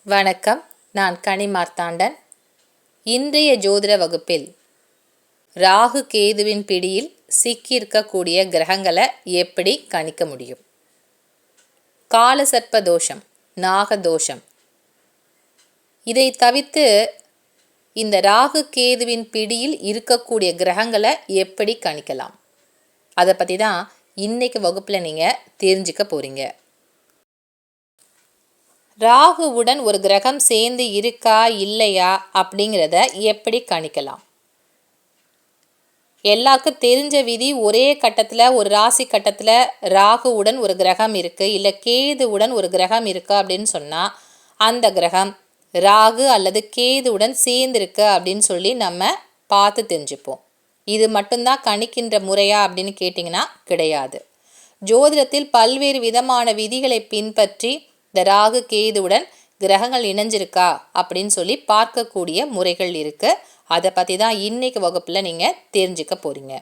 வணக்கம். நான் கனி மார்த்தாண்டன். இன்றைய ஜோதிட வகுப்பில் ராகு கேதுவின் பிடியில் சிக்கியிருக்கக்கூடிய கிரகங்களை எப்படி கணிக்க முடியும்? காலசர்ப்ப தோஷம், நாகதோஷம், இதை தவிர்த்து இந்த ராகு கேதுவின் பிடியில் இருக்கக்கூடிய கிரகங்களை எப்படி கணிக்கலாம், அதை பற்றி தான் இன்னைக்கு வகுப்பில் நீங்கள் தெரிஞ்சுக்க போகிறீங்க. ராகுவுடன் ஒரு கிரகம் சேர்ந்து இருக்கா இல்லையா அப்படிங்கிறத எப்படி கணிக்கலாம்? எல்லாருக்கும் தெரிஞ்ச விதி, ஒரே கட்டத்தில் ஒரு ராசி கட்டத்தில் ராகுவுடன் ஒரு கிரகம் இருக்குது இல்லை கேதுவுடன் ஒரு கிரகம் இருக்குது அப்படின்னு சொன்னால் அந்த கிரகம் ராகு அல்லது கேதுவுடன் சேர்ந்துருக்கு அப்படின்னு சொல்லி நம்ம பார்த்து தெரிஞ்சுப்போம். இது மட்டும்தான் கணிக்கின்ற முறையா அப்படின்னு கேட்டிங்கன்னா கிடையாது. ஜோதிடத்தில் பல்வேறு விதமான விதிகளை பின்பற்றி இந்த ராகு கேதுவுடன் கிரகங்கள் இணைஞ்சிருக்கா அப்படின்னு சொல்லி பார்க்கக்கூடிய முறைகள் இருக்குது. அதை பற்றி தான் இன்னைக்கு வகுப்பில் நீங்கள் தெரிஞ்சுக்க போகிறீங்க.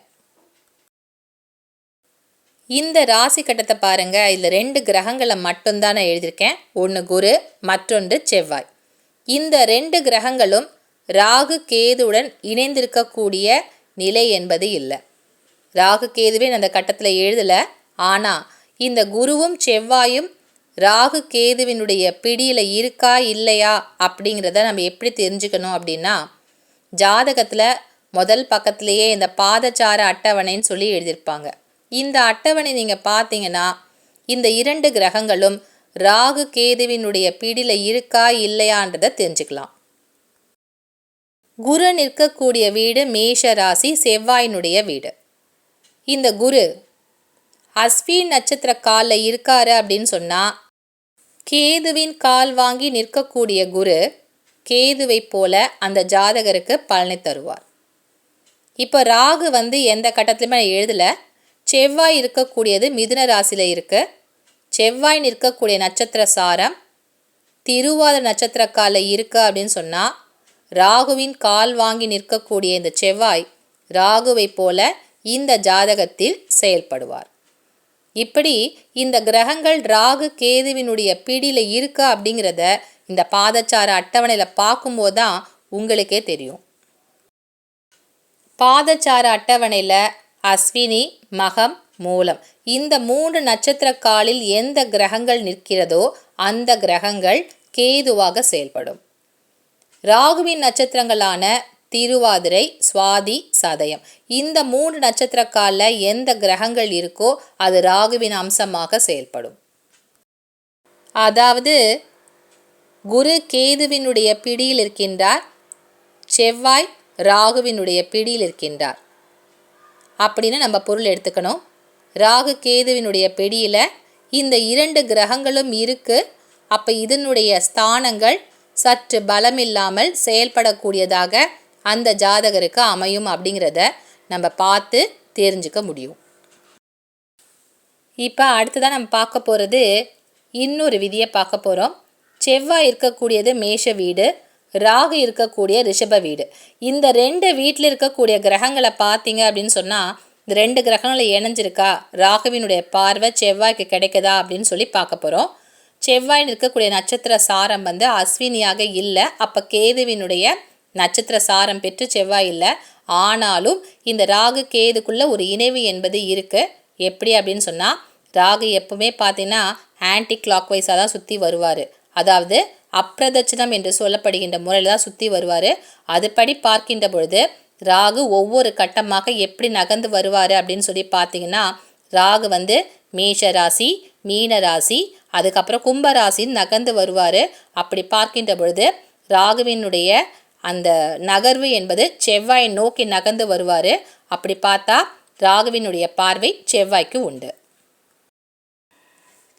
இந்த ராசி கட்டத்தை பாருங்கள். இதில் 2 கிரகங்களை மட்டும்தான் நான் எழுதியிருக்கேன். ஒன்று குரு, மற்றொன்று செவ்வாய். இந்த 2 கிரகங்களும் ராகு கேதுவுடன் இணைந்திருக்கக்கூடிய நிலை என்பது இல்லை. ராகு கேதுவே அந்த கட்டத்தில் எழுதலை. ஆனால் இந்த குருவும் செவ்வாயும் ராகு கேதுவினுடைய பிடியில் இருக்கா இல்லையா அப்படிங்கிறத நம்ம எப்படி தெரிஞ்சுக்கணும் அப்படின்னா, ஜாதகத்தில் முதல் பக்கத்திலேயே இந்த பாதச்சார அட்டவணைன்னு சொல்லி எழுதியிருப்பாங்க. இந்த அட்டவணை நீங்கள் பார்த்தீங்கன்னா இந்த 2 கிரகங்களும் ராகு கேதுவினுடைய பிடியில் இருக்கா இல்லையான்றதை தெரிஞ்சுக்கலாம். குரு நிற்கக்கூடிய வீடு மேஷ ராசி, செவ்வாயினுடைய வீடு. இந்த குரு அஸ்வின் நட்சத்திர காலில் இருக்காரு அப்படின்னு சொன்னால் கேதுவின் கால் வாங்கி நிற்கக்கூடிய குரு கேதுவை போல அந்த ஜாதகருக்கு பலனை தருவார். இப்போ ராகு எந்த கட்டத்துலையுமே எழுதலை. செவ்வாய் இருக்கக்கூடியது மிதுன ராசியில் இருக்குது. செவ்வாய் நிற்கக்கூடிய நட்சத்திர சாரம் திருவாதிரை நட்சத்திர காலில் இருக்குது அப்படின்னு சொன்னால் ராகுவின் கால் வாங்கி நிற்கக்கூடிய இந்த செவ்வாய் ராகுவை போல இந்த ஜாதகத்தில் செயல்படுவார். இப்படி இந்த கிரகங்கள் ராகு கேதுவினுடைய பிடியில் இருக்கா அப்படிங்கிறத இந்த பாதச்சார அட்டவணையில் பார்க்கும்போது தான் உங்களுக்கே தெரியும். பாதச்சார அட்டவணையில் அஸ்வினி, மகம், மூலம் இந்த 3 நட்சத்திர காலில் எந்த கிரகங்கள் நிற்கிறதோ அந்த கிரகங்கள் கேதுவாக செயல்படும். ராகுவின் நட்சத்திரங்களான திருவாதிரை, சுவாதி, சதயம் இந்த 3 நட்சத்திர காலில் எந்த கிரகங்கள் இருக்கோ அது ராகுவின் அம்சமாக செயல்படும். அதாவது குரு கேதுவினுடைய பிடியில் இருக்கின்றார், செவ்வாய் ராகுவினுடைய பிடியில் இருக்கின்றார் அப்படின்னு நம்ம பொருள் எடுத்துக்கணும். ராகு கேதுவினுடைய பிடியில் இந்த 2 கிரகங்களும் இருக்குது. அப்போ இதனுடைய ஸ்தானங்கள் சற்று பலமில்லாமல் செயல்படக்கூடியதாக அந்த ஜாதகருக்கு அமையும் அப்படிங்கிறத நம்ம பார்த்து தெரிஞ்சுக்க முடியும். இப்போ அடுத்ததான் நம்ம பார்க்க போகிறது இன்னொரு விதியை பார்க்க போகிறோம். செவ்வாய் இருக்கக்கூடியது மேஷ வீடு, ராகு இருக்கக்கூடிய ரிஷப வீடு. இந்த 2 வீட்டில் இருக்கக்கூடிய கிரகங்களை பார்த்தீங்க அப்படின்னு சொன்னால் இந்த 2 கிரகங்களை இணைஞ்சிருக்கா, ராகுவினுடைய பார்வை செவ்வாய்க்கு கிடைக்குதா அப்படின்னு சொல்லி பார்க்க போகிறோம். செவ்வாய் இருக்கக்கூடிய நட்சத்திர சாரம் அஸ்வினியாக இல்லை. அப்போ கேதுவினுடைய நட்சத்திர சாரம் பெற்று செவ்வாய் இல்லை. ஆனாலும் இந்த ராகு கேதுக்குள்ளே ஒரு இணைவு என்பது இருக்குது. எப்படி அப்படின்னு சொன்னால் ராகு எப்பவுமே பார்த்தீங்கன்னா ஆன்டி கிளாக் வைஸாக தான் சுற்றி வருவார். அதாவது அப்பிரதட்சணம் என்று சொல்லப்படுகின்ற முறையில் தான் சுற்றி வருவார். அதுபடி பார்க்கின்ற பொழுது ராகு ஒவ்வொரு கட்டமாக எப்படி நகர்ந்து வருவார் அப்படின்னு சொல்லி பார்த்தீங்கன்னா ராகு மேஷ ராசி, மீன ராசி, அதுக்கப்புறம் கும்பராசின்னு நகர்ந்து வருவார். அப்படி பார்க்கின்ற பொழுது ராகுவினுடைய அந்த நகர்வு என்பது செவ்வாயை நோக்கி நகர்ந்து வருவார். அப்படி பார்த்தா ராகுவினுடைய பார்வை செவ்வாய்க்கு உண்டு.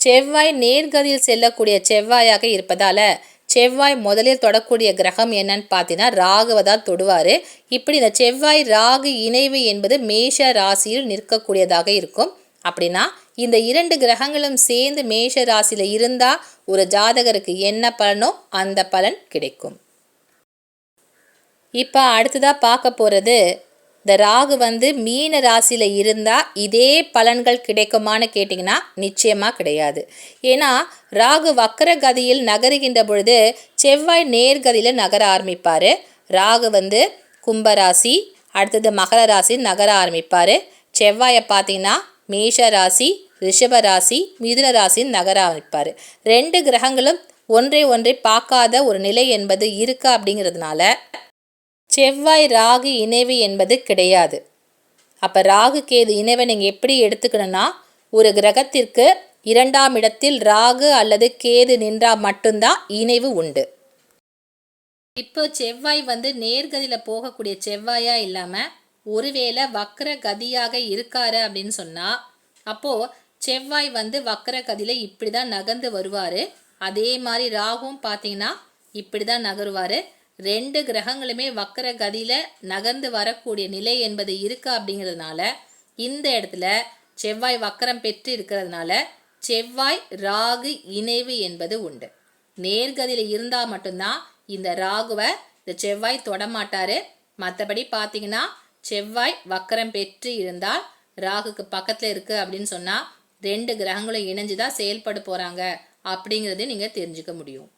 செவ்வாய் நேர்கதியில் செல்லக்கூடிய செவ்வாயாக இருப்பதால் செவ்வாய் முதலில் தொடக்கூடிய கிரகம் என்னன்னு பார்த்தீங்கன்னா ராகுவை தான் தொடுவார். இப்படி இந்த செவ்வாய் ராகு இணைவு என்பது மேஷ ராசியில் நிற்கக்கூடியதாக இருக்கும். அப்படின்னா இந்த 2 கிரகங்களும் சேர்ந்து மேஷ ராசியில் இருந்தால் ஒரு ஜாதகருக்கு என்ன பலனோ அந்த பலன் கிடைக்கும். இப்போ அடுத்ததாக பார்க்க போகிறது இந்த ராகு வந்து மீன ராசியில் இருந்தால் இதே பலன்கள் கிடைக்குமான்னு கேட்டிங்கன்னா நிச்சயமாக கிடையாது. ஏன்னா ராகு வக்கர கதியில் நகருகின்ற பொழுது செவ்வாய் நேர்கதியில் நகர ஆரம்பிப்பார். ராகு வந்து கும்பராசி, அடுத்தது மகர ராசி நகர ஆரம்பிப்பார். செவ்வாயை பார்த்தீங்கன்னா மேஷ ராசி, ரிஷப ராசி, மிதுன ராசின்னு நகர ஆரம்பிப்பார். 2 கிரகங்களும் ஒன்றை பார்க்காத ஒரு நிலை என்பது இருக்கா அப்படிங்கிறதுனால செவ்வாய் ராகு இணைவு என்பது கிடையாது. அப்போ ராகு கேது இணைவை நீங்கள் எப்படி எடுத்துக்கணும்னா, ஒரு கிரகத்திற்கு 2ஆம் இடத்தில் ராகு அல்லது கேது நின்றால் மட்டும்தான் இணைவு உண்டு. இப்போ செவ்வாய் வந்து நேர்கதியில் போகக்கூடிய செவ்வாயா இல்லாமல் ஒருவேளை வக்ர கதியாக இருக்காரு அப்படின்னு சொன்னால், அப்போது செவ்வாய் வந்து வக்ர கதியில் இப்படி தான் நகர்ந்து வருவார். அதே மாதிரி ராகுவும் பார்த்தீங்கன்னா இப்படி தான் நகருவார். 2 கிரகங்களுமே வக்கர கதியில் நகர்ந்து வரக்கூடிய நிலை என்பது இருக்கா அப்படிங்கிறதுனால இந்த இடத்துல செவ்வாய் வக்கரம் பெற்று இருக்கிறதுனால செவ்வாய் ராகு இணைவு என்பது உண்டு. நேர்கதியில் இருந்தால் மட்டும்தான் இந்த ராகுவை இந்த செவ்வாய் தொடமாட்டார். மற்றபடி பார்த்தீங்கன்னா செவ்வாய் வக்கரம் பெற்று இருந்தால் ராகுக்கு பக்கத்தில் இருக்குது அப்படின்னு சொன்னால் 2 கிரகங்களும் இணைஞ்சு தான் செயல்பட போகிறாங்க அப்படிங்கிறத நீங்கள் தெரிஞ்சுக்க முடியும்.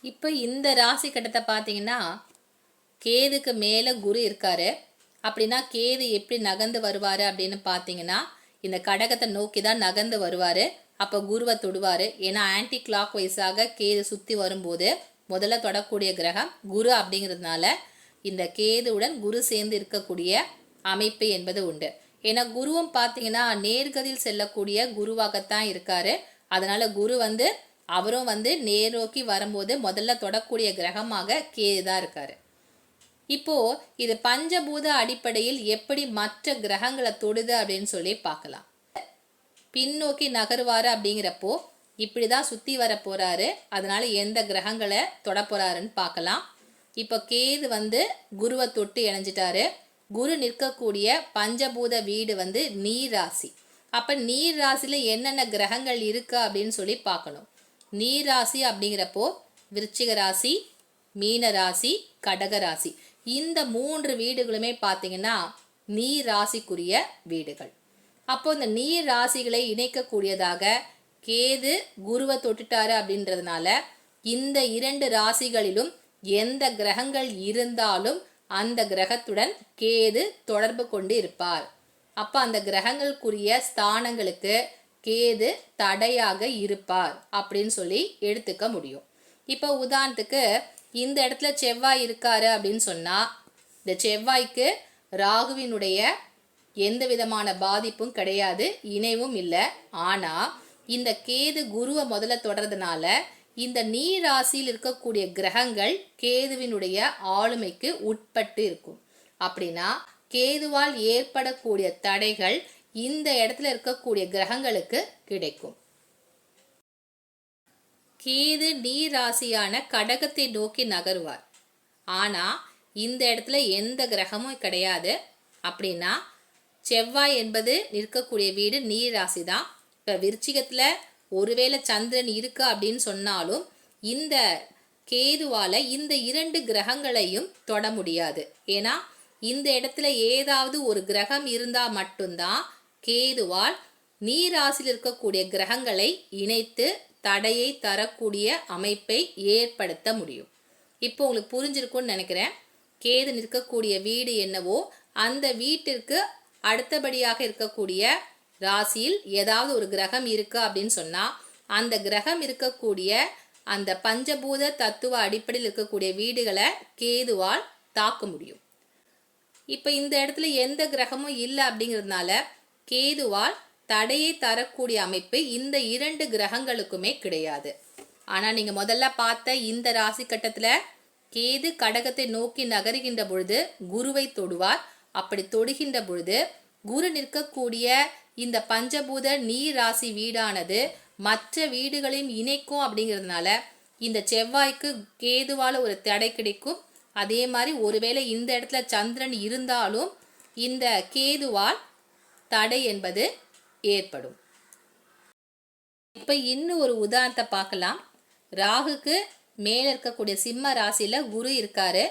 இப்போ இந்த ராசி கட்டத்தை பார்த்தீங்கன்னா கேதுக்கு மேலே குரு இருக்காரு. அப்படின்னா கேது எப்படி நகர்ந்து வருவார் அப்படின்னு பார்த்தீங்கன்னா இந்த கடகத்தை நோக்கி தான் நகர்ந்து வருவார். அப்போ குருவை தொடுவார். ஏன்னா ஆன்டி கிளாக் வைஸாக கேது சுற்றி வரும்போது முதல்ல தொடக்கூடிய கிரகம் குரு அப்படிங்கிறதுனால இந்த கேதுவுடன் குரு சேர்ந்து இருக்கக்கூடிய அமைப்பு என்பது உண்டு. ஏன்னா குருவும் பார்த்தீங்கன்னா நேர்கதியில் செல்லக்கூடிய குருவாகத்தான் இருக்காரு. அதனால குரு வந்து அவரும் வந்து நேர் நோக்கி வரும்போது முதல்ல தொடக்கூடிய கிரகமாக கேது தான் இருக்காரு. இப்போ இது பஞ்சபூத அடிப்படையில் எப்படி மற்ற கிரகங்களை தொடுது அப்படின்னு சொல்லி பார்க்கலாம். பின்னோக்கி நகருவாரு அப்படிங்கிறப்போ இப்படி தான் சுற்றி வர போறாரு. அதனால எந்த கிரகங்களை தொட போறாருன்னு பார்க்கலாம். இப்போ கேது வந்து குருவை தொட்டு இணைஞ்சிட்டாரு. குரு நிற்கக்கூடிய பஞ்சபூத வீடு வந்து நீர் ராசி. அப்போ நீர் ராசியில் என்னென்ன கிரகங்கள் இருக்கா அப்படின்னு சொல்லி பார்க்கணும். நீர் ராசி அப்படிங்கிறப்போ விருச்சிக ராசி, மீன ராசி, கடக ராசி இந்த 3 வீடுகளுமே பார்த்தீங்கன்னா நீர் ராசிக்குரிய வீடுகள். அப்போ இந்த நீர் ராசிகளை இணைக்கக்கூடியதாக கேது குருவை தொட்டுட்டாரு அப்படின்றதுனால இந்த 2 ராசிகளிலும் எந்த கிரகங்கள் இருந்தாலும் அந்த கிரகத்துடன் கேது தொடர்பு கொண்டு இருப்பார். அப்போ அந்த கிரகங்களுக்குரிய ஸ்தானங்களுக்கு கேது தடையாக இருப்பார் அப்படின்னு சொல்லி எடுத்துக்க முடியும். இப்போ உதாரணத்துக்கு இந்த இடத்துல செவ்வாய் இருக்காரு அப்படின்னு சொன்னால் இந்த செவ்வாய்க்கு ராகுவினுடைய எந்த விதமான பாதிப்பும் கிடையாது, இணைவும் இல்லை. ஆனால் இந்த கேது குருவை முதல்ல தொடர்றதுனால இந்த நீர் ராசியில் இருக்கக்கூடிய கிரகங்கள் கேதுவினுடைய ஆளுமைக்கு உட்பட்டு இருக்கும். அப்படின்னா கேதுவால் ஏற்படக்கூடிய தடைகள் இந்த இடத்துல இருக்கக்கூடிய கிரகங்களுக்கு கிடைக்கும். கேது நீர் ராசியான கடகத்தை நோக்கி நகருவார். ஆனால் இந்த இடத்துல எந்த கிரகமும் கிடையாது. அப்படின்னா செவ்வாய் என்பது நிற்கக்கூடிய வீடு நீர் ராசி தான். இப்போ விருச்சிகத்தில் ஒருவேளை சந்திரன் இருக்கா அப்படின்னு சொன்னாலும் இந்த கேதுவால் இந்த 2 கிரகங்களையும் தொட முடியாது. ஏன்னா இந்த இடத்துல ஏதாவது ஒரு கிரகம் இருந்தால் மட்டும்தான் கேதுவால் நீராசியில் இருக்கக்கூடிய கிரகங்களை இணைத்து தடையை தரக்கூடிய அமைப்பை ஏற்படுத்த முடியும். இப்போ உங்களுக்கு புரிஞ்சிருக்கும்னு நினைக்கிறேன். கேது நிற்கக்கூடிய வீடு என்னவோ அந்த வீட்டிற்கு அடுத்தபடியாக இருக்கக்கூடிய ராசியில் ஏதாவது ஒரு கிரகம் இருக்கு அப்படின்னு சொன்னால் அந்த கிரகம் இருக்கக்கூடிய அந்த பஞ்சபூத தத்துவ அடிப்படையில் இருக்கக்கூடிய வீடுகளை கேதுவால் தாக்க முடியும். இப்போ இந்த இடத்துல எந்த கிரகமும் இல்லை அப்படிங்கிறதுனால கேதுவால் தடையை தரக்கூடிய அமைப்பு இந்த 2 கிரகங்களுக்குமே கிடையாது. ஆனால் நீங்கள் முதல்ல பார்த்த இந்த ராசி கட்டத்தில் கேது கடகத்தை நோக்கி நகருகின்ற பொழுது குருவை தொடுவார். அப்படி தொடுகின்ற பொழுது குரு நிற்கக்கூடிய இந்த பஞ்சபூத நீர் ராசி வீடானது மற்ற வீடுகளையும் இணைக்கும். அப்படிங்கிறதுனால இந்த செவ்வாய்க்கு கேதுவால் ஒரு தடை கிடைக்கும். அதே மாதிரி ஒருவேளை இந்த இடத்துல சந்திரன் இருந்தாலும் இந்த கேதுவால் தடை என்பது ஏற்படும். இப்போ இன்னும் ஒரு உதாரணத்தை பார்க்கலாம். ராகுக்கு மேலே இருக்கக்கூடிய சிம்ம ராசியில் குரு இருக்காரு.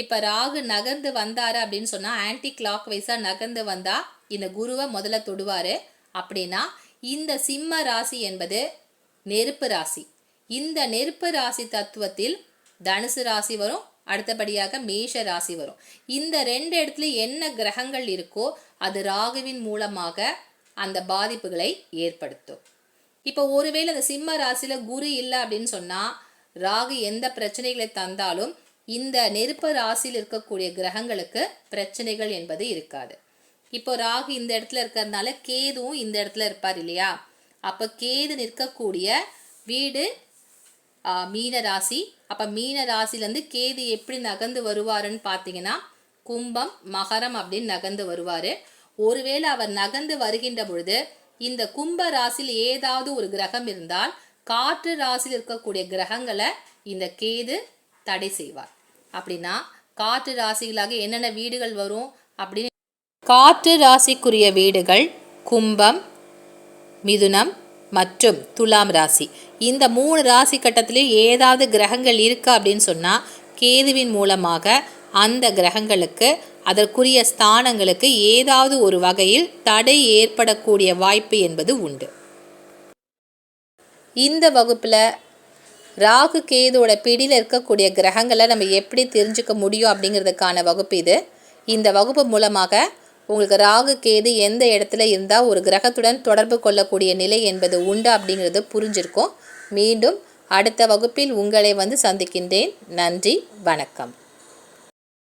இப்போ ராகு நகர்ந்து வந்தார் அப்படின்னு சொன்னால் ஆன்டி கிளாக் வைஸாக நகர்ந்து வந்தால் இந்த குருவை முதல்ல தொடுவார். அப்படின்னா இந்த சிம்ம ராசி என்பது நெருப்பு ராசி. இந்த நெருப்பு ராசி தத்துவத்தில் தனுசு ராசி வரும், அடுத்தபடியாக மேஷ ராசி வரும். இந்த 2 இடத்துல என்ன கிரகங்கள் இருக்கோ அது ராகுவின் மூலமாக அந்த பாதிப்புகளை ஏற்படுத்தும். இப்போ ஒருவேளை அந்த சிம்ம ராசியில் குரு இல்லை அப்படின்னு சொன்னால் ராகு எந்த பிரச்சனைகளை தந்தாலும் இந்த நெருப்பு ராசியில் இருக்கக்கூடிய கிரகங்களுக்கு பிரச்சனைகள் என்பது இருக்காது. இப்போ ராகு இந்த இடத்துல இருக்கிறதுனால கேதுவும் இந்த இடத்துல இருப்பார் இல்லையா? அப்போ கேது நிற்கக்கூடிய வீடு மீன ராசி. அப்போ மீன ராசிலேருந்து கேது எப்படி நகர்ந்து வருவாருன்னு பார்த்தீங்கன்னா கும்பம் மகரம் அப்படின்னு நகர்ந்து வருவார். ஒருவேளை அவர் நகர்ந்து வருகின்ற பொழுது இந்த கும்ப ராசியில் ஏதாவது ஒரு கிரகம் இருந்தால் காற்று ராசியில் இருக்கக்கூடிய கிரகங்களை இந்த கேது தடை செய்வார். அப்படின்னா காற்று ராசிகளாக என்னென்ன வீடுகள் வரும் அப்படின்னு, காற்று ராசிக்குரிய வீடுகள் கும்பம், மிதுனம் மற்றும் துலாம் ராசி. இந்த 3 ராசி கட்டத்திலேயும் ஏதாவது கிரகங்கள் இருக்கா அப்படின்னு சொன்னால் கேதுவின் மூலமாக அந்த கிரகங்களுக்கு அதற்குரிய ஸ்தானங்களுக்கு ஏதாவது ஒரு வகையில் தடை ஏற்படக்கூடிய வாய்ப்பு என்பது உண்டு. இந்த வகுப்பில் ராகு கேதுவோட பிடியில் இருக்கக்கூடிய கிரகங்களை நம்ம எப்படி தெரிஞ்சுக்க முடியும் அப்படிங்கிறதுக்கான வகுப்பு இது. இந்த வகுப்பு மூலமாக உங்களுக்கு ராகு கேது எந்த இடத்துல இருந்தால் ஒரு கிரகத்துடன் தொடர்பு கொள்ளக்கூடிய நிலை என்பது உண்டு அப்படிங்கிறது புரிஞ்சிருக்கும். மீண்டும் அடுத்த வகுப்பில் உங்களை சந்திக்கின்றேன். நன்றி, வணக்கம்.